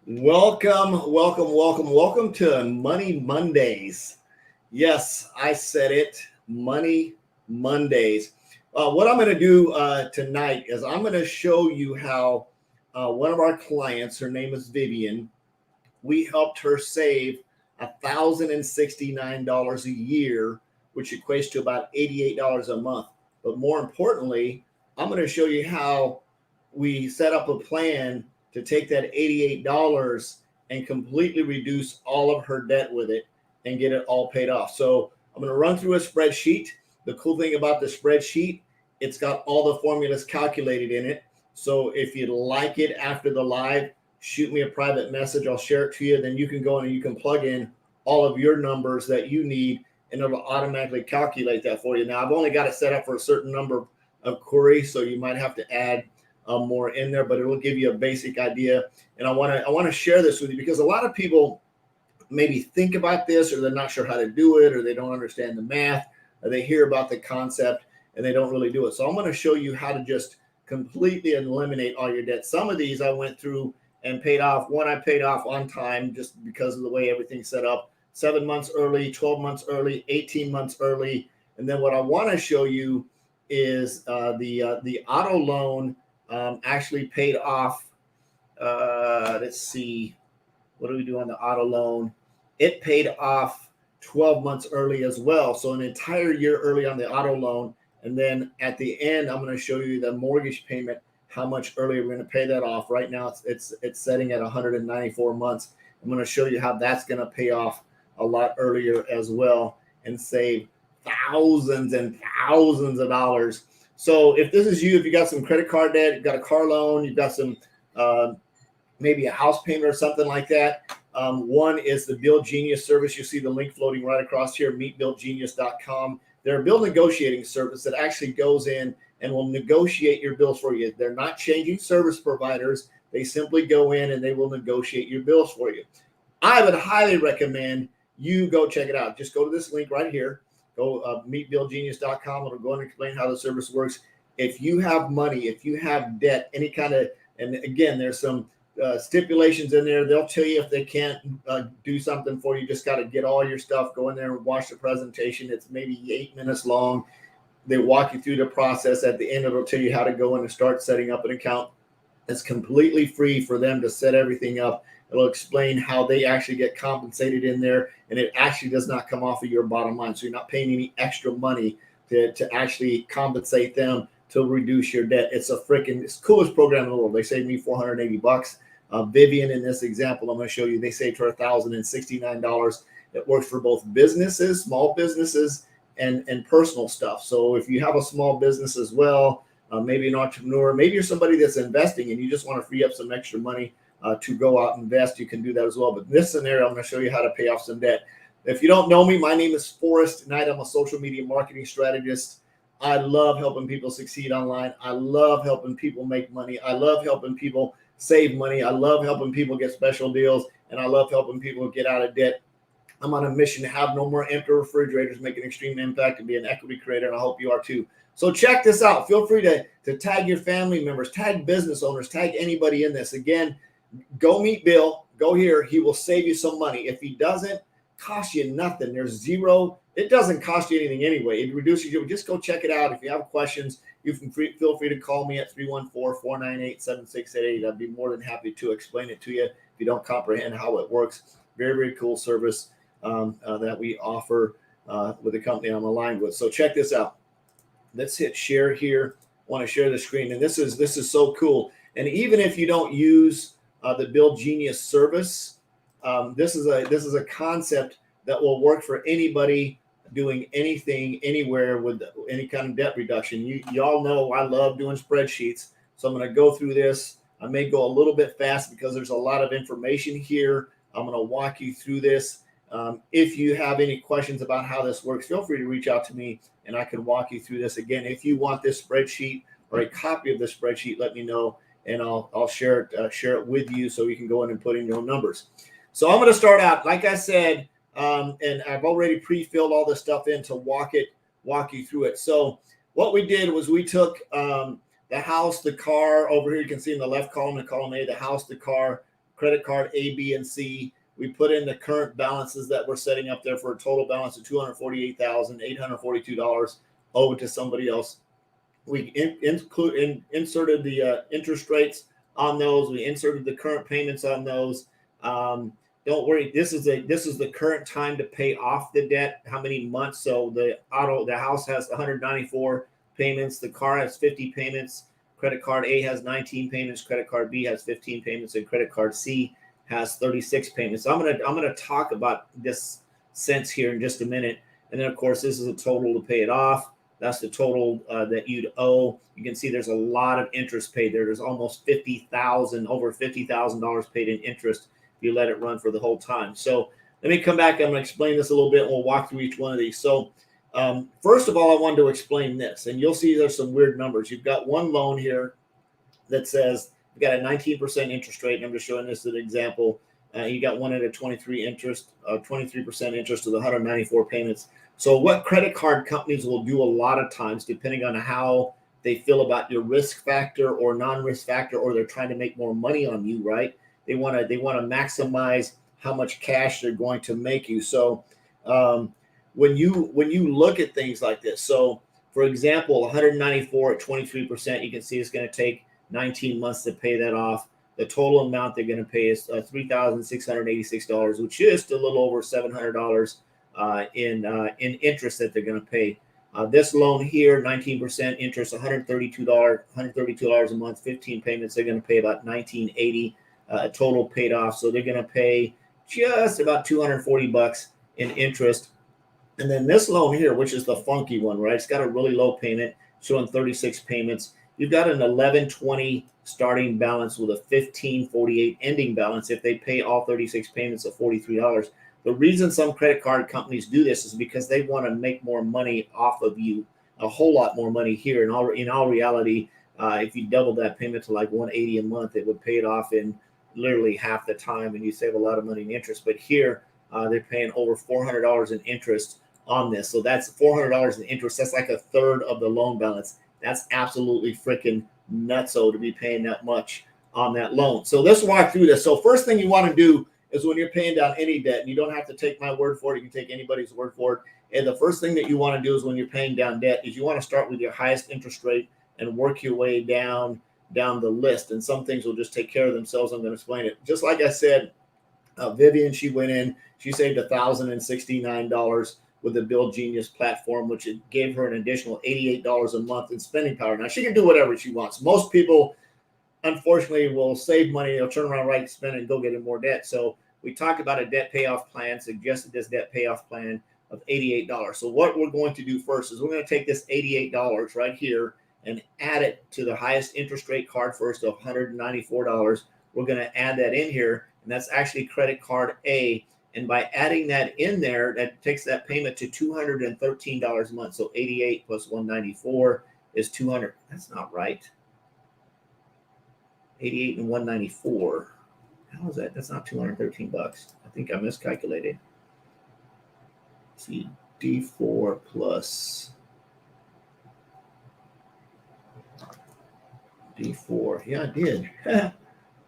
Welcome to Money Mondays. Yes, I said it, Money Mondays. What I'm going to do tonight is I'm going to show you how one of our clients, her name is Vivian, we helped her save $1,069 a year, which equates to about $88 a month. But more importantly, I'm going to show you how we set up a plan to take that $88 and completely reduce all of her debt with it and get it all paid off. So I'm going to run through a spreadsheet. The cool thing about the spreadsheet, it's got all the formulas calculated in it. So if you'd like it after the live, shoot me a private message. I'll share it to you. Then you can go in and you can plug in all of your numbers that you need, and it'll automatically calculate that for you. Now, I've only got it set up for a certain number of queries, so you might have to add more in there, but it will give you a basic idea. And I want to share this with you because a lot of people maybe think about this, or they're not sure how to do it, or they don't understand the math, or they hear about the concept and they don't really do it. So I'm going to show you how to just completely eliminate all your debt. Some of these I went through and paid off. One I paid off on time just because of the way everything's set up. 7 months early, 12 months early, 18 months early. And then what I want to show you is the auto loan actually paid off. Let's see, what do we do on the auto loan? It paid off 12 months early as well. So an entire year early on the auto loan. And then at the end, I'm going to show you the mortgage payment, how much earlier we're going to pay that off. Right now, it's setting at 194 months. I'm going to show you how that's going to pay off a lot earlier as well and save thousands and thousands of dollars. So if this is you, if you got some credit card debt, you've got a car loan, you've got some maybe a house payment or something like that. One is the Bill Genius service. You see the link floating right across here, meetbillgenius.com. They're a bill negotiating service that actually goes in and will negotiate your bills for you. They're not changing service providers. They simply go in and they will negotiate your bills for you. I would highly recommend you go check it out. Just go to this link right here. Go meetbillgenius.com. It'll go and explain how the service works. If you have money, if you have debt, any kind of, and again, there's some stipulations in there. They'll tell you if they can't do something for you. Just got to get all your stuff, go in there and watch the presentation. It's maybe 8 minutes long. They walk you through the process. At the end, it'll tell you how to go in and start setting up an account. It's completely free for them to set everything up. It'll explain how they actually get compensated in there, and it actually does not come off of your bottom line. So you're not paying any extra money to actually compensate them to reduce your debt. It's it's the coolest program in the world. They saved me $480. Vivian, in this example, I'm going to show you, they saved her $1,069. It works for both businesses, small businesses, and personal stuff. So if you have a small business as well, maybe an entrepreneur, maybe you're somebody that's investing and you just want to free up some extra money to go out and invest, you can do that as well. But in this scenario, I'm going to show you how to pay off some debt. If you don't know me, my name is Forrest Knight. I'm a social media marketing strategist. I love helping people succeed online. I love helping people make money. I love helping people save money. I love helping people get special deals, and I love helping people get out of debt. I'm on a mission to have no more empty refrigerators, make an extreme impact, and be an equity creator, and I hope you are too. So check this out. Feel free to tag your family members, tag business owners, tag anybody in this. Again, go meet Bill. Go here. He will save you some money. If he doesn't, cost you nothing. There's zero. It doesn't cost you anything anyway. It reduces you. Just go check it out. If you have questions, you can feel free to call me at 314-498-7688. I'd be more than happy to explain it to you if you don't comprehend how it works. Very, very cool service that we offer with the company I'm aligned with. So check this out. Let's hit share here. I want to share the screen, and this is so cool. And even if you don't use the Bill Genius service, this is a concept that will work for anybody doing anything anywhere with any kind of debt reduction. Y'all know I love doing spreadsheets, so I'm going to go through this. I may go a little bit fast because there's a lot of information here. I'm going to walk you through this. If you have any questions about how this works, feel free to reach out to me and I can walk you through this. Again, if you want this spreadsheet or a copy of this spreadsheet, let me know and I'll share it with you so you can go in and put in your own numbers. So I'm going to start out, like I said, and I've already pre-filled all this stuff in to walk you through it. So what we did was we took the house, the car over here. You can see in the left column, in column A, the house, the car, credit card A, B, and C. We put in the current balances that we're setting up there for a total balance of $248,842 over to somebody else. We inserted the interest rates on those. We inserted the current payments on those. Don't worry. This is the current time to pay off the debt. How many months? So the house has 194 payments. The car has 50 payments. Credit card A has 19 payments. Credit card B has 15 payments, and credit card C has 36 payments. So I'm gonna talk about this sense here in just a minute. And then of course this is a total to pay it off. That's the total that you'd owe. You can see there's a lot of interest paid there. There's almost over $50,000 paid in interest if you let it run for the whole time. So let me come back. I'm going to explain this a little bit. And we'll walk through each one of these. So first of all, I wanted to explain this, and you'll see there's some weird numbers. You've got one loan here that says you've got a 19% interest rate. And I'm just showing this as an example. You got one at a 23% interest with 194 payments. So what credit card companies will do a lot of times, depending on how they feel about your risk factor or non-risk factor, or they're trying to make more money on you, right? They want to maximize how much cash they're going to make you. So when you look at things like this, so for example, 194 at 23%, you can see it's going to take 19 months to pay that off. The total amount they're going to pay is $3,686, which is a little over $700 in interest that they're going to pay. This loan here, 19% interest, $132 a month, 15 payments. They're going to pay about $1,980 total paid off. So they're going to pay just about $240 in interest. And then this loan here, which is the funky one, right? It's got a really low payment, showing 36 payments. You've got an 1120 starting balance with a 1548 ending balance if they pay all 36 payments of $43. The reason some credit card companies do this is because they want to make more money off of you, a whole lot more money here. In all reality, if you double that payment to like $180 a month, it would pay it off in literally half the time, and you save a lot of money in interest. But here, they're paying over $400 in interest on this. So that's $400 in interest. That's like a third of the loan balance. That's absolutely freaking nutso to be paying that much on that loan. So let's walk through this. So first thing you want to do is when you're paying down any debt, and you don't have to take my word for it, you can take anybody's word for it. And the first thing that you want to do is when you're paying down debt is you want to start with your highest interest rate and work your way down the list. And some things will just take care of themselves. I'm going to explain it. Just like I said, Vivian, she went in, she saved $1,069 with the Bill Genius platform, which it gave her an additional $88 a month in spending power. Now she can do whatever she wants. Most people, unfortunately, will save money. They'll turn around, right, spend, and go get in more debt. So we talked about a debt payoff plan, suggested this debt payoff plan of $88. So what we're going to do first is we're going to take this $88 right here and add it to the highest interest rate card first of $194. We're going to add that in here, and that's actually credit card A. And by adding that in there, that takes that payment to $213 a month. So 88 plus 194 is 200. That's not right. 88 and 194. How is that? That's not $213. I think I miscalculated. Let's see, D4 plus D4. Yeah, I did.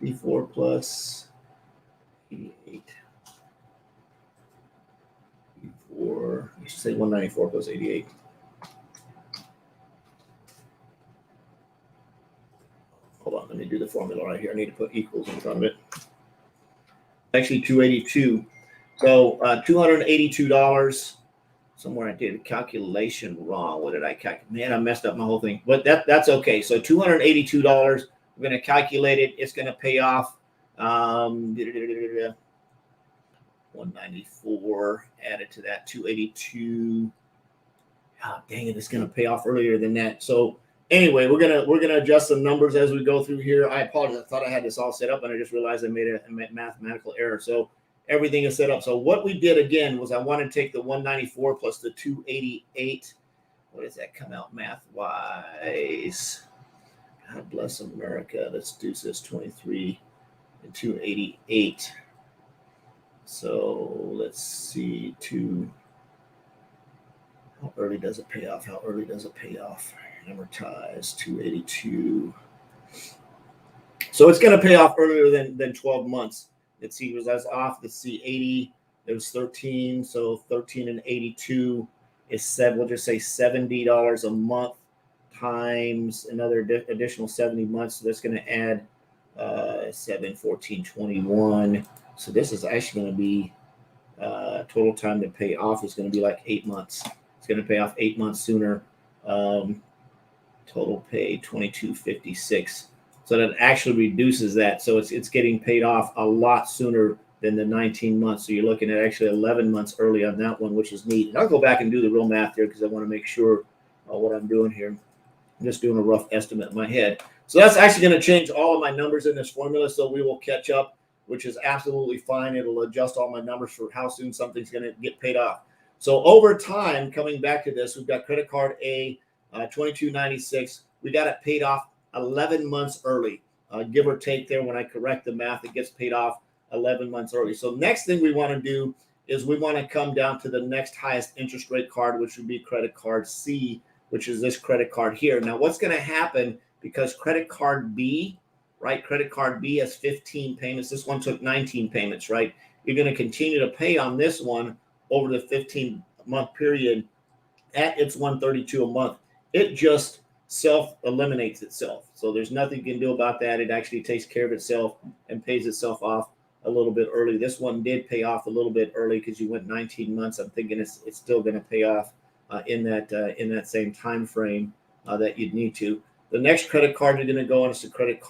D4 plus 88. D4. You should say 194 plus 88. Hold on, let me do the formula right here. I need to put equals in front of it. Actually, 282. So $282. Somewhere I did a calculation wrong. What did I calculate? Man, I messed up my whole thing. But that's okay. So $282. We're going to calculate it. It's going to pay off 194 added to that 282. Oh, dang it! It's going to pay off earlier than that. So anyway, we're gonna adjust some numbers as we go through here. I apologize. I thought I had this all set up, and I just realized I made a mathematical error. So everything is set up. So what we did again was I wanted to take the 194 plus the 288. What does that come out math-wise? God bless America. Let's do this 23 and 288. So let's see. How early does it pay off? Amortize 282. So it's going to pay off earlier than 12 months. Let's see, that's off. Let's see, 80. It was 13. So 13 and 82 is said. We'll just say $70 a month times another additional 70 months. So that's going to add 7, 14, 21. So this is actually going to be total time to pay off is going to be like 8 months. It's going to pay off 8 months sooner. Total pay 22.56. So that actually reduces that. So it's getting paid off a lot sooner than the 19 months. So you're looking at actually 11 months early on that one, which is neat. And I'll go back and do the real math here because I want to make sure what I'm doing here. I'm just doing a rough estimate in my head. So that's actually going to change all of my numbers in this formula. So we will catch up, which is absolutely fine. It'll adjust all my numbers for how soon something's going to get paid off. So over time, coming back to this, we've got credit card A, $22.96. We got it paid off 11 months early, give or take there. When I correct the math, it gets paid off 11 months early. So next thing we want to do is we want to come down to the next highest interest rate card, which would be credit card C, which is this credit card here. Now, what's going to happen, because credit card B, right? Credit card B has 15 payments. This one took 19 payments, right? You're going to continue to pay on this one over the 15-month period at its $132 a month. It just self-eliminates itself. So there's nothing you can do about that. It actually takes care of itself and pays itself off a little bit early. This one did pay off a little bit early because you went 19 months. I'm thinking it's still going to pay off in that same time frame that you'd need to. The next credit card you're going to go on is the credit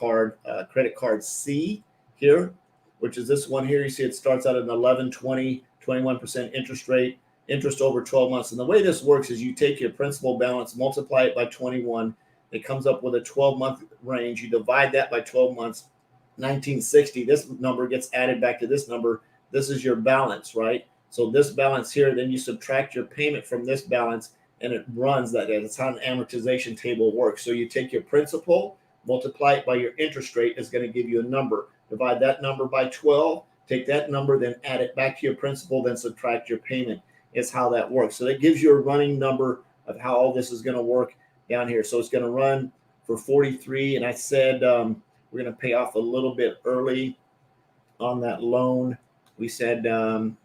card C here, which is this one here. You see it starts out at an 11, 20, 21% interest rate, interest over 12 months. And the way this works is you take your principal balance, multiply it by 21. It comes up with a 12-month range. You divide that by 12 months, 1960. This number gets added back to this number. This is your balance, right? So this balance here, then you subtract your payment from this balance, and it runs that. That's how an amortization table works. So you take your principal, multiply it by your interest rate, is going to give you a number. Divide that number by 12, take that number, then add it back to your principal, then subtract your payment. Is how that works. So that gives you a running number of how all this is going to work down here. So it's going to run for 43. And I said we're going to pay off a little bit early on that loan. We said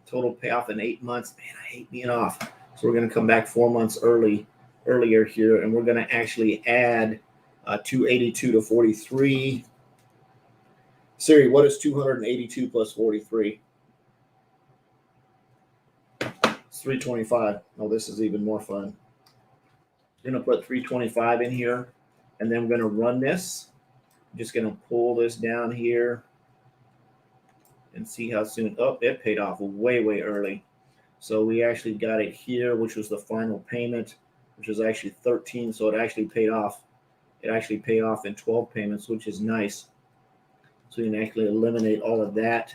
total payoff in 8 months. Man, I hate being off. So we're going to come back 4 months earlier here, and we're going to actually add 282 to 43. Siri, what is 282 plus 43? 325. Oh, this is even more fun. I'm going to put 325 in here, and then we're going to run this. I'm just going to pull this down here and see how soon. Oh, it paid off way, way early. So we actually got it here, which was the final payment, which was actually 13. So it actually paid off. It actually paid off in 12 payments, which is nice. So you can actually eliminate all of that.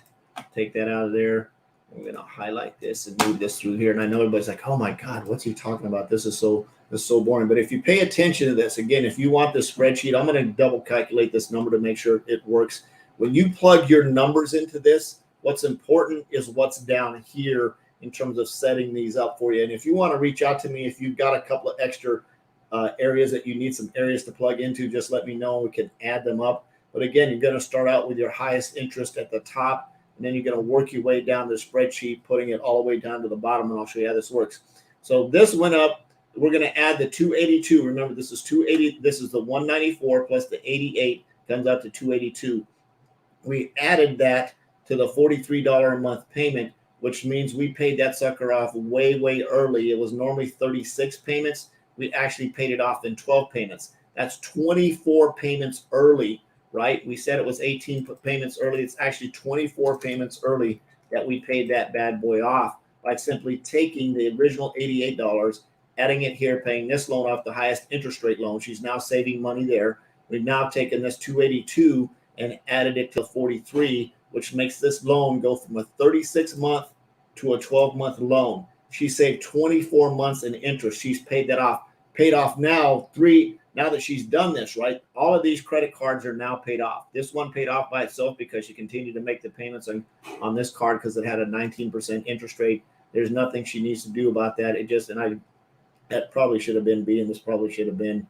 Take that out of there. We're going to highlight this and move this through here. And I know everybody's like, oh my God, what's he talking about? This is so boring. But if you pay attention to this, again, if you want this spreadsheet, I'm going to double calculate this number to make sure it works. When you plug your numbers into this, what's important is what's down here in terms of setting these up for you. And if you want to reach out to me, if you've got a couple of extra areas that you need some areas to plug into, just let me know. We can add them up. But again, you're going to start out with your highest interest at the top. And then you're going to work your way down the spreadsheet, putting it all the way down to the bottom, and I'll show you how this works. So this went up. We're going to add the 282. Remember, this is 280. This is the 194 plus the 88 comes out to 282. We added that to the $43 a month payment, which means we paid that sucker off way, way early. It was normally 36 payments. We actually paid it off in 12 payments. That's 24 payments early. Right? We said it was 18 payments early. It's actually 24 payments early that we paid that bad boy off by simply taking the original $88, adding it here, paying this loan off, the highest interest rate loan. She's now saving money there. We've now taken this 282 and added it to 43, which makes this loan go from a 36-month to a 12-month loan. She saved 24 months in interest. She's paid that off. Paid off now now that she's done this, right? All of these credit cards are now paid off. This one paid off by itself because she continued to make the payments on this card because it had a 19% interest rate. There's nothing she needs to do about that. That probably should have been B, and this probably should have been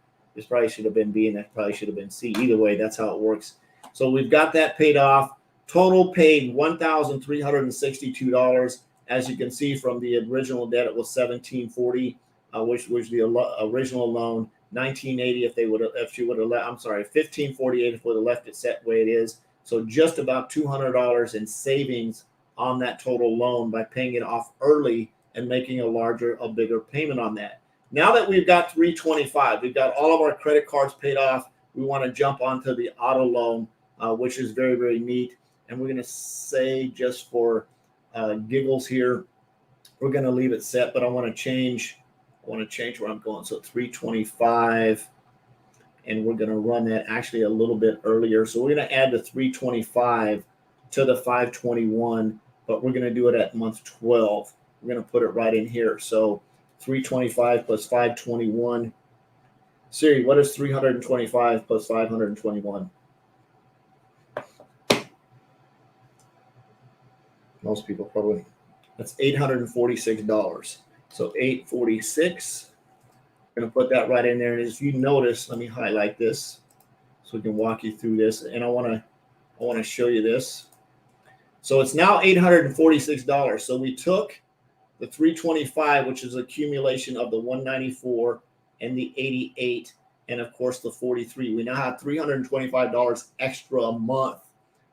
B, and that probably should have been C. Either way, that's how it works. So we've got that paid off. Total paid $1,362. As you can see from the original debt, it was $1,740, which was the original loan. $1,980 if she would have left. I'm sorry, $1,548 if would have left it set the way it is. So just about $200 in savings on that total loan by paying it off early and making a bigger payment on that. Now that we've got 325, we've got all of our credit cards paid off. We want to jump onto the auto loan, which is very, very neat. And we're going to say, just for giggles here, we're going to leave it set, but I want to change where I'm going. So 325, and we're going to run that actually a little bit earlier. So we're going to add the 325 to the 521, but we're going to do it at month 12. We're going to put it right in here. So 325 plus 521. Siri, what is 325 plus 521? Most people probably. That's $846. So 846. I'm going to put that right in there. And as you notice, let me highlight this so we can walk you through this. And I want to show you this. So it's now $846. So we took the 325, which is accumulation of the 194 and the 88, and of course the 43. We now have $325 extra a month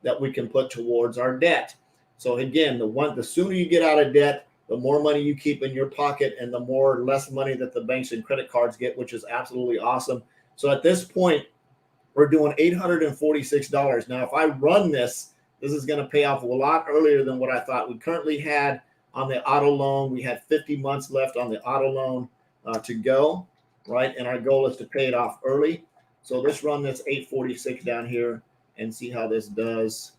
that we can put towards our debt. So again, the sooner you get out of debt, the more money you keep in your pocket, and the less money that the banks and credit cards get, which is absolutely awesome. So at this point, we're doing $846. Now, if I run this is going to pay off a lot earlier than what I thought. We currently had on the auto loan, we had 50 months left on the auto loan to go, right? And our goal is to pay it off early. So let's run this 846 down here and see how this does.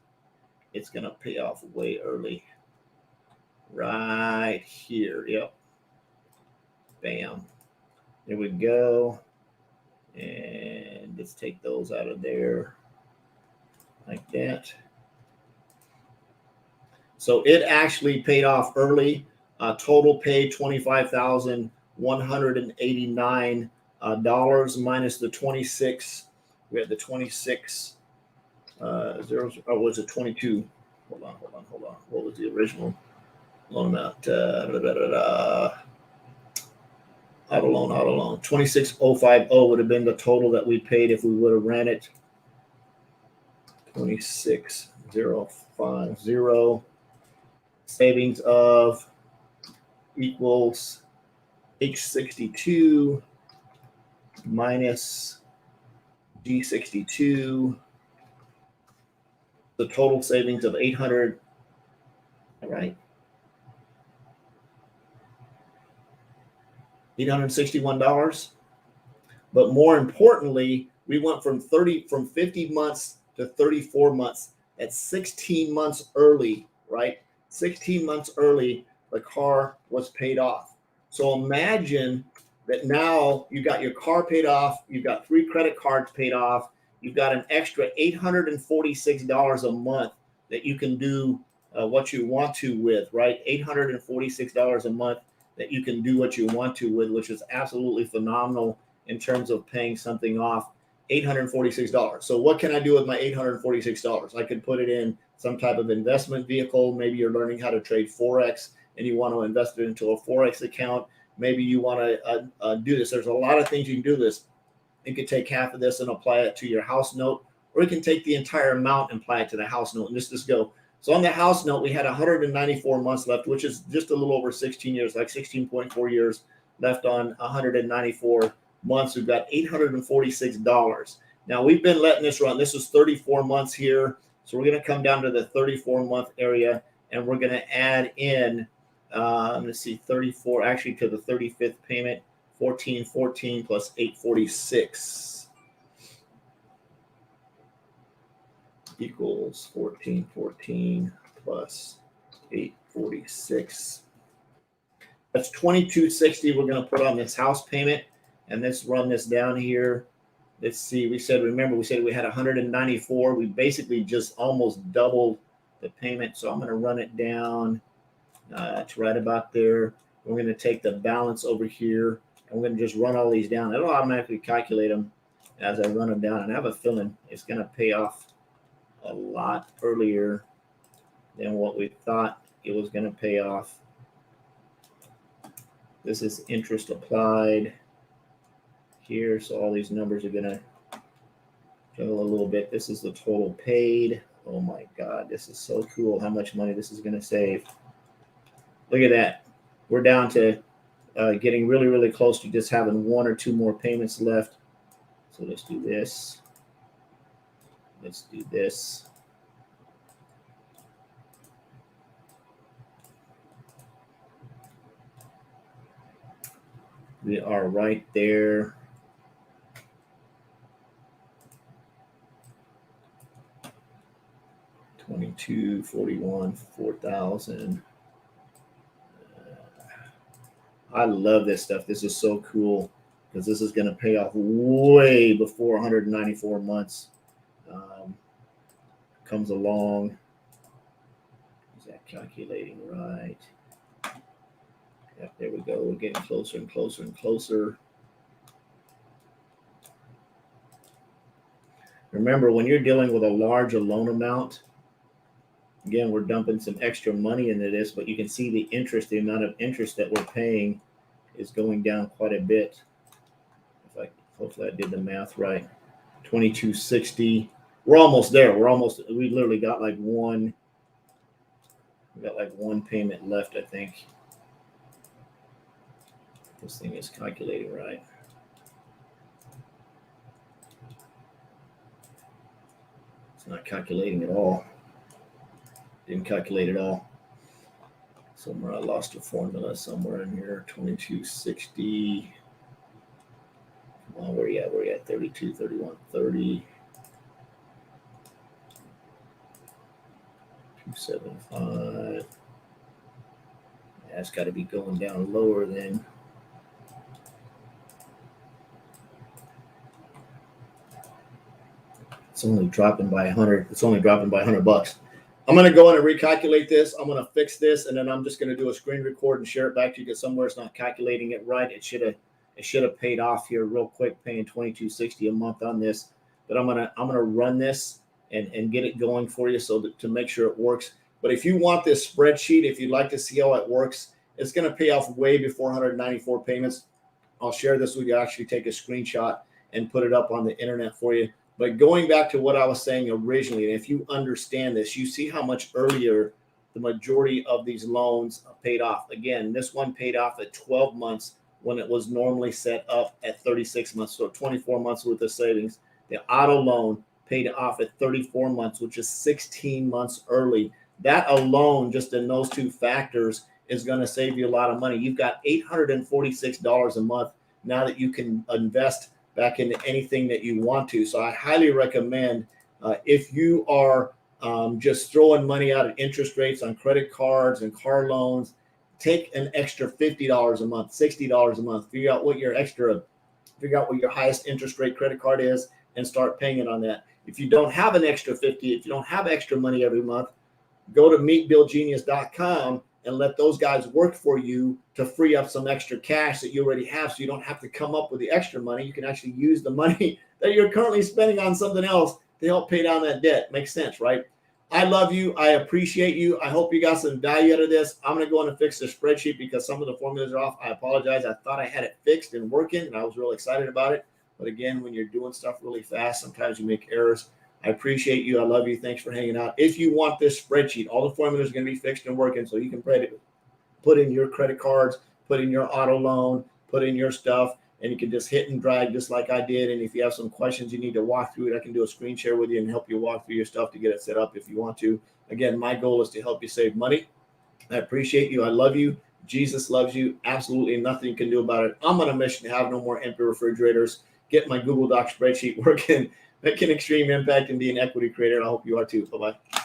It's going to pay off way early. Right here. Yep. Bam. There we go. And let's take those out of there like that. So it actually paid off early. Total paid $25,189 minus the 26. We had the 26 zeros, or was it 22? Hold on. What was the original loan amount? Auto loan. 26,050 would have been the total that we paid if we would have ran it. 26,050. Savings of equals H62 minus G62. The total savings of 800. All right. $861. But more importantly, we went from 50 months to 34 months. At 16 months early, right? 16 months early, the car was paid off. So imagine that now you've got your car paid off, you've got 3 credit cards paid off, you've got an extra $846 a month that you can do what you want to with, right? $846 a month that you can do what you want to with, which is absolutely phenomenal in terms of paying something off. $846. So what can I do with my $846? I could put it in some type of investment vehicle. Maybe you're learning how to trade Forex and you want to invest it into a Forex account. Maybe you want to do this. There's a lot of things you can do this. You could take half of this and apply it to your house note, or you can take the entire amount and apply it to the house note and just go. So on the house note, we had 194 months left, which is just a little over 16 years, like 16.4 years left on 194 months. We've got $846. Now we've been letting this run. This is 34 months here. So we're going to come down to the 34-month area, and we're going to add in, let's see, 34, actually to the 35th payment, 1414 plus 846 equals 1414 plus 846. That's 2260 we're going to put on this house payment. And let's run this down here. Let's see. We said we had 194. We basically just almost doubled the payment. So I'm going to run it down to right about there. We're going to take the balance over here, and we're going to just run all these down. It'll automatically calculate them as I run them down. And I have a feeling it's going to pay off a lot earlier than what we thought it was going to pay off. This is interest applied here, so all these numbers are going to go a little bit. This is the total paid. Oh my God, this is so cool how much money this is going to save. Look at that. We're down to getting really, really close to just having 1 or 2 more payments left. So let's do this. Let's do this. We are right there. $22.41, 4,000. I love this stuff. This is so cool because this is going to pay off way before 194 months comes along. Is that calculating right? Yep, there we go. We're getting closer and closer and closer. Remember, when you're dealing with a larger loan amount, again, we're dumping some extra money into this, but you can see the interest, the amount of interest that we're paying is going down quite a bit. Hopefully I did the math right. 2260. We're almost there. We literally got like one payment left, I think. This thing is calculating right. It's not calculating at all. Didn't calculate at all. Somewhere I lost a formula somewhere in here. 2260. Come on, where you at? Where you at? 32, 31, 30. 275. That's got to be going down lower then. It's only dropping by 100. It's only dropping by $100. I'm going to go in and recalculate this. I'm going to fix this, and then I'm just going to do a screen record and share it back to you because somewhere it's not calculating it right. It should have paid off here real quick, paying $22.60 a month on this. But I'm gonna run this and get it going for you to make sure it works. But if you want this spreadsheet, if you'd like to see how it works, it's going to pay off way before 194 payments. I'll share this with you. I'll actually take a screenshot and put it up on the internet for you. But going back to what I was saying originally, and if you understand this, you see how much earlier the majority of these loans paid off. Again, this one paid off at 12 months when it was normally set up at 36 months, so 24 months worth of savings. The auto loan paid off at 34 months, which is 16 months early. That alone, just in those two factors, is going to save you a lot of money. You've got $846 a month now that you can invest back into anything that you want to. So I highly recommend if you are just throwing money out at interest rates on credit cards and car loans, take an extra $50 a month, $60 a month, figure out what your highest interest rate credit card is and start paying it on that. If you don't have an extra 50, if you don't have extra money every month, go to meetbillgenius.com and let those guys work for you to free up some extra cash that you already have, so you don't have to come up with the extra money. You can actually use the money that you're currently spending on something else to help pay down that debt. Makes sense, right? I love you. I appreciate you. I hope you got some value out of this. I'm going to go in and fix the spreadsheet because some of the formulas are off. I apologize. I thought I had it fixed and working, and I was really excited about it. But again, when you're doing stuff really fast, sometimes you make errors. I appreciate you. I love you. Thanks for hanging out. If you want this spreadsheet, all the formulas are going to be fixed and working, so you can put in your credit cards, put in your auto loan, put in your stuff, and you can just hit and drag just like I did. And if you have some questions you need to walk through it, I can do a screen share with you and help you walk through your stuff to get it set up if you want to. Again, my goal is to help you save money. I appreciate you. I love you. Jesus loves you. Absolutely nothing you can do about it. I'm on a mission to have no more empty refrigerators. Get my Google Doc spreadsheet working. Make an extreme impact and be an equity creator. I hope you are too. Bye-bye.